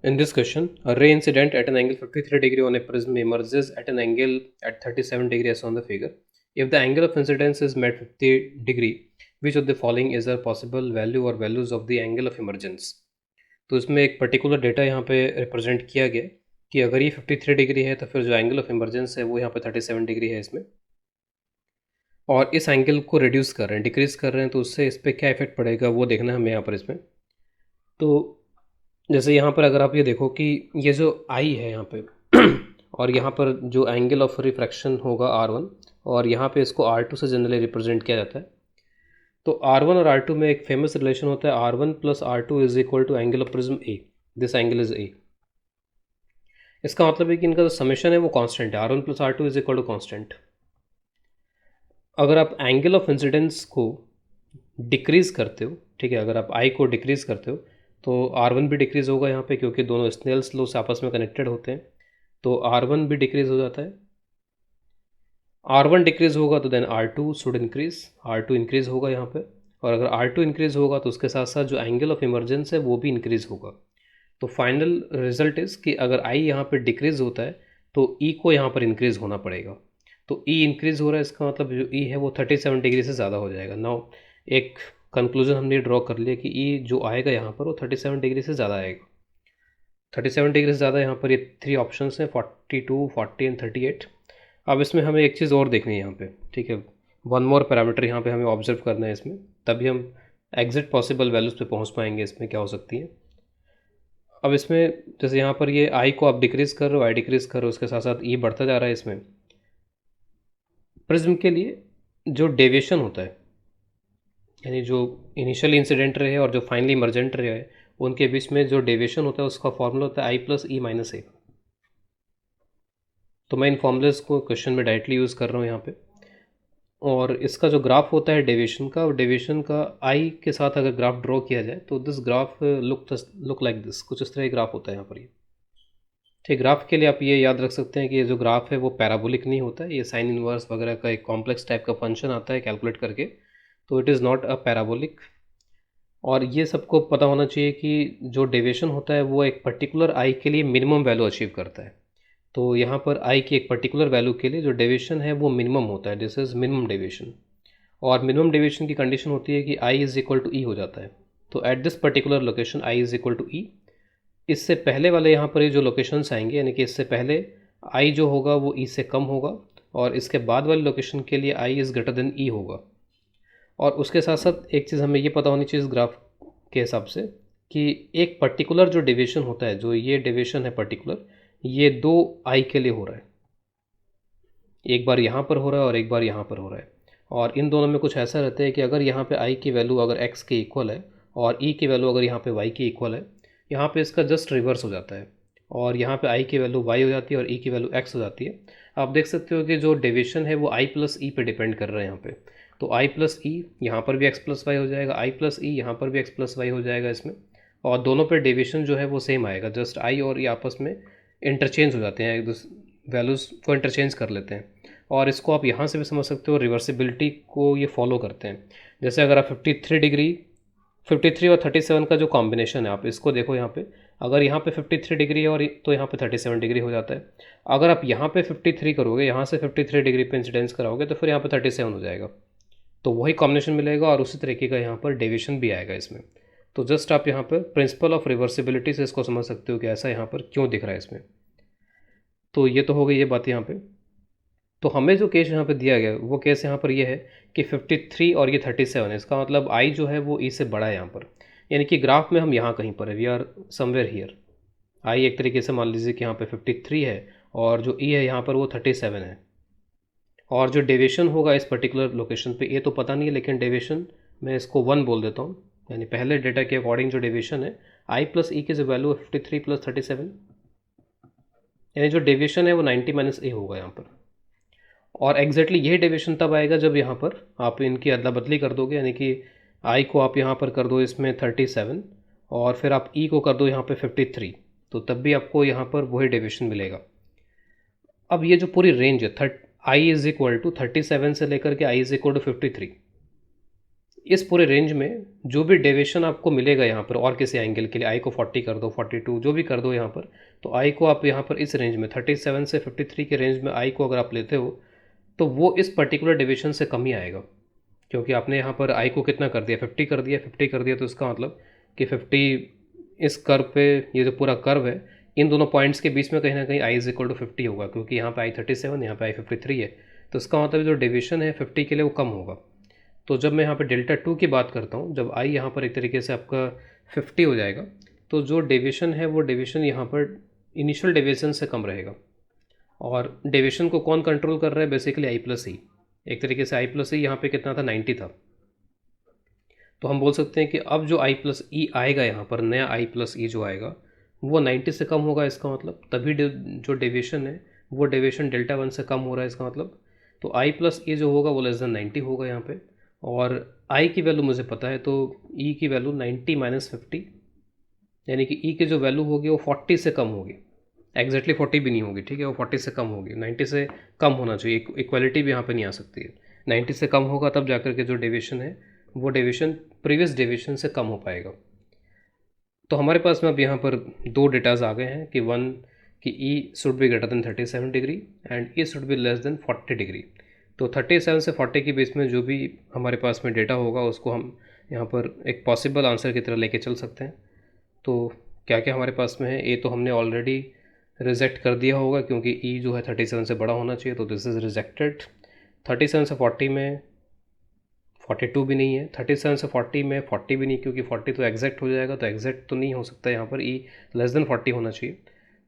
In this question, a ray incident at an angle 53 degree on a prism emerges at an angle at 37 degree as on the figure. If the angle of incidence is met 50 degree, which of the following is a possible value or values of the angle of emergence? तो इसमें एक particular data यहाँ पे represent किया गया कि अगर ये 53 डिग्री है तो फिर जो एंगल ऑफ इमरजेंस है वो यहाँ पे 37 डिग्री है इसमें, और इस एंगल को रिड्यूस कर रहे हैं, डिक्रीज कर रहे हैं, तो उससे इस पर क्या इफेक्ट पड़ेगा वो देखना है हमें यहाँ पर इसमें। तो जैसे यहाँ पर अगर आप ये देखो कि ये जो आई है यहाँ पे और यहाँ पर जो एंगल ऑफ रिफ्रैक्शन होगा R1, और यहाँ पे इसको R2 से जनरली रिप्रेजेंट किया जाता है। तो R1 और R2 में एक फेमस रिलेशन होता है, R1 plus R2 is equal to angle of prism A, this angle is A। इसका मतलब है कि इनका जो समेशन है वो कांस्टेंट है, R1 plus R2 is equal to constant. अगर आप एंगल ऑफ इंसिडेंस को डिक्रीज करते हो, ठीक है, अगर आप आई को डिक्रीज करते हो तो R1 भी डिक्रीज होगा यहाँ पे, क्योंकि दोनों स्नेल्स लॉ से आपस में कनेक्टेड होते हैं, तो R1 भी डिक्रीज हो जाता है। R1 डिक्रीज होगा तो then R2 should increase, R2 increase होगा यहाँ पे, और अगर R2 इंक्रीज होगा तो उसके साथ साथ जो एंगल ऑफ इमरजेंस है वो भी इंक्रीज होगा। तो फाइनल रिजल्ट इज़ कि अगर I यहाँ पे डिक्रीज होता है तो E को यहाँ पर इंक्रीज होना पड़ेगा। तो E इंक्रीज हो रहा है, इसका मतलब जो E है वो 37 डिग्री से ज़्यादा हो जाएगा। नाउ एक कंक्लूजन हमने ड्रॉ कर लिया कि E जो आएगा यहाँ पर वो 37 डिग्री से ज़्यादा आएगा। 37 डिग्री से ज़्यादा यहाँ पर ये 3 ऑप्शंस हैं, 42, 40 एंड 38। अब इसमें हमें एक चीज़ और देखनी है यहाँ पे, ठीक है, वन मोर पैरामीटर यहाँ पे हमें ऑब्जर्व करना है इसमें, तभी हम एग्जैक्ट पॉसिबल वैल्यूज़ पे पहुँच पाएंगे इसमें क्या हो सकती है। अब इसमें जैसे यहाँ पर ये आई को आप डिक्रीज़ कर रहे हो, आई डिक्रीज़ कर रहे हो, उसके साथ साथ ई बढ़ता जा रहा है। इसमें प्रिज्म के लिए जो डेविएशन होता है, यानी जो इनिशियल इंसिडेंट रे है और जो फाइनली इमरजेंट रे है, उनके बीच में जो डेविएशन होता है उसका फॉर्मूला होता है आई प्लस ई माइनस ए। तो मैं इन फॉर्मूलेस को क्वेश्चन में डायरेक्टली यूज़ कर रहा हूँ यहाँ पे, और इसका जो ग्राफ होता है डेविएशन का, और डेविएशन का आई के साथ अगर ग्राफ ड्रॉ किया जाए तो this graph look like this, कुछ इस तरह ग्राफ होता है यहाँ पर। ये ठीक, ग्राफ के लिए आप ये याद रख सकते हैं कि ये जो ग्राफ है वो पैराबोलिक नहीं होता है, ये साइन इनवर्स वगैरह का एक कॉम्प्लेक्स टाइप का फंक्शन आता है कैलकुलेट करके, तो it is not a parabolic. और ये सबको पता होना चाहिए कि जो डेविएशन होता है वो एक पर्टिकुलर आई के लिए मिनिमम वैल्यू अचीव करता है। तो यहाँ पर आई की एक पर्टिकुलर वैल्यू के लिए जो डेविएशन है वो मिनिमम होता है, दिस इज़ मिनिमम डेविएशन। और मिनिमम डेविएशन की कंडीशन होती है कि i is equal to e हो जाता है। तो at this particular location i is equal to e. इससे पहले वाले यहाँ पर ये जो लोकेशंस आएंगे, यानी कि इससे पहले आई जो होगा वो ई से कम होगा, और इसके बाद वाली लोकेशन के लिए आई इज़ ग्रेटर देन ई होगा। और उसके साथ साथ एक चीज़ हमें ये पता होनी चाहिए इस ग्राफ के हिसाब से कि एक पर्टिकुलर जो डेविएशन होता है, जो ये डेविएशन है पर्टिकुलर, ये दो आई के लिए हो रहा है, एक बार यहाँ पर हो रहा है और एक बार यहाँ पर हो रहा है। और इन दोनों में कुछ ऐसा रहता है कि अगर यहाँ पे आई की वैल्यू अगर एक्स के इक्वल है और ई की वैल्यू अगर यहाँ पे वाई की इक्वल है, यहाँ पे इसका जस्ट रिवर्स हो जाता है, और यहाँ पे आई की वैल्यू वाई हो जाती है और ई की वैल्यू एक्स हो जाती है। आप देख सकते हो कि जो डेविएशन है वो आई प्लस ई पे डिपेंड कर रहा है यहाँ पे। तो आई प्लस ई यहाँ पर भी एक्स प्लस वाई हो जाएगा, आई प्लस ई यहाँ पर भी एक्स प्लस वाई हो जाएगा इसमें, और दोनों पे डेविएशन जो है वो सेम आएगा, जस्ट आई और ई आपस में इंटरचेंज हो जाते हैं, एक दूसरे वैल्यूज़ को इंटरचेंज कर लेते हैं। और इसको आप यहाँ से भी समझ सकते हो, रिवर्सिबिलिटी को ये फॉलो करते हैं। जैसे अगर आप 53 डिग्री, 53 और 37 का जो कॉम्बिनेशन है, आप इसको देखो यहाँ पे, अगर यहाँ पे 53 डिग्री है और तो यहाँ पे 37 डिग्री हो जाता है। अगर आप यहाँ पे 53 करोगे, यहाँ से 53 डिग्री पे इंसिडेंस कराओगे तो फिर यहाँ पे 37 हो जाएगा, तो वही कॉम्बिनेशन मिलेगा और उसी तरीके का यहाँ पर डेविएशन भी आएगा इसमें। तो जस्ट आप यहाँ पर प्रिंसिपल ऑफ रिवर्सिबिलिटी से इसको समझ सकते हो कि ऐसा यहाँ पर क्यों दिख रहा है इसमें। तो ये तो हो गई ये बात यहाँ पे। तो हमें जो केस यहाँ पे दिया गया वो केस यहाँ पर ये है कि 53 और ये 37 है, इसका मतलब आई जो है वो ई से बड़ा है यहाँ पर, यानी कि ग्राफ में हम यहाँ कहीं पर है, वी आर समवेयर हियर। आई एक तरीके से मान लीजिए कि यहाँ पे 53 है और जो ई है यहाँ पर वो 37 है, और जो डेविएशन होगा इस पर्टिकुलर लोकेशन पे ये तो पता नहीं है, लेकिन डेविएशन मैं इसको 1 बोल देता हूँ, यानी पहले डेटा के अकॉर्डिंग जो डेविएशन है आई प्लस ई की जो वैल्यू है 53 प्लस 37, यानी जो डेविएशन है वो 90 माइनस ए होगा यहाँ पर। और एग्जैक्टली यही डेविएशन तब आएगा जब यहाँ पर आप इनकी अदला बदली कर दोगे, यानी कि आई को आप यहाँ पर कर दो इसमें 37 और फिर आप ई को कर दो यहाँ पे 53, तो तब भी आपको यहाँ पर वही डेविएशन मिलेगा। अब ये जो पूरी रेंज है आई इज इक्वल टू 37 से लेकर के आई इज इक्वल टू 53, इस पूरे रेंज में जो भी डेविएशन आपको मिलेगा यहाँ पर और किसी एंगल के लिए, आई को 40 कर दो, 42 जो भी कर दो यहाँ पर, तो आई को आप यहाँ पर इस रेंज में 37 से 53 के रेंज में आई को अगर आप लेते हो तो वो इस पर्टिकुलर डेविएशन से कम ही आएगा, क्योंकि आपने यहाँ पर आई को कितना कर दिया, 50 कर दिया, 50 कर दिया, तो इसका मतलब कि 50 इस कर्व पे, ये जो पूरा कर्व है इन दोनों पॉइंट्स के बीच में कहीं ना कहीं आई इज इक्वल टू 50 होगा, क्योंकि यहाँ पे आई 37, यहाँ पे आई 53 है, तो इसका मतलब जो डेविएशन है 50 के लिए वो कम होगा। तो जब मैं यहाँ पे डेल्टा 2 की बात करता हूँ, जब आई यहाँ पर एक तरीके से आपका 50 हो जाएगा, तो जो डेविएशन है वो डेविएशन यहाँ पर इनिशियल डेविएशन से कम रहेगा। और डेविएशन को कौन कंट्रोल कर रहा है, बेसिकली आई प्लस ई। एक तरीके से आई प्लस ई यहाँ पे कितना था, 90 था। तो हम बोल सकते हैं कि अब जो आई प्लस ई आएगा यहाँ पर, नया आई प्लस ई जो आएगा वो 90 से कम होगा, इसका मतलब तभी जो डेविएशन है वो डेविएशन डेल्टा 1 से कम हो रहा है, इसका मतलब तो आई प्लस ई जो होगा वो लेस देन 90 होगा यहाँ पे। और आई की वैल्यू मुझे पता है, तो ई की वैल्यू 90 माइनस 50, यानी कि ई की जो वैल्यू होगी वो 40 से कम होगी, एग्जैक्टली 40 भी नहीं होगी, ठीक है, वो 40 से कम होगी, 90 से कम होना चाहिए, इक्वालिटी भी यहाँ पे नहीं आ सकती है, 90 से कम होगा तब जाकर के जो डेविएशन है वो डेविएशन प्रीवियस डेविएशन से कम हो पाएगा। तो हमारे पास में अब यहाँ पर दो डेटाज आ गए हैं कि वन कि e should be greater than 37 degree and e should be less than 40 degree. तो 37 से 40 के बीच में जो भी हमारे पास में डेटा होगा उसको हम यहाँ पर एक पॉसिबल आंसर की तरह लेके चल सकते हैं। तो क्या क्या हमारे पास में है, ए तो हमने ऑलरेडी रिजेक्ट कर दिया होगा क्योंकि ई जो है 37 से बड़ा होना चाहिए, तो दिस इज़ रिजेक्टेड। 37 से 40 में 42 भी नहीं है, 37 से 40 में 40 भी नहीं, क्योंकि 40 तो एग्जैक्ट हो जाएगा, तो एग्जैक्ट तो नहीं हो सकता यहाँ पर, ई लेस देन 40 होना चाहिए।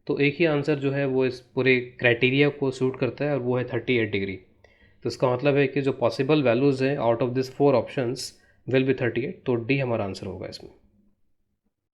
तो एक ही आंसर जो है वो इस पूरे क्राइटेरिया को सूट करता है और वो है 38 डिग्री। तो इसका मतलब है कि जो पॉसिबल वैल्यूज़ हैं out of this 4 options will be 38, तो डी हमारा आंसर होगा इसमें।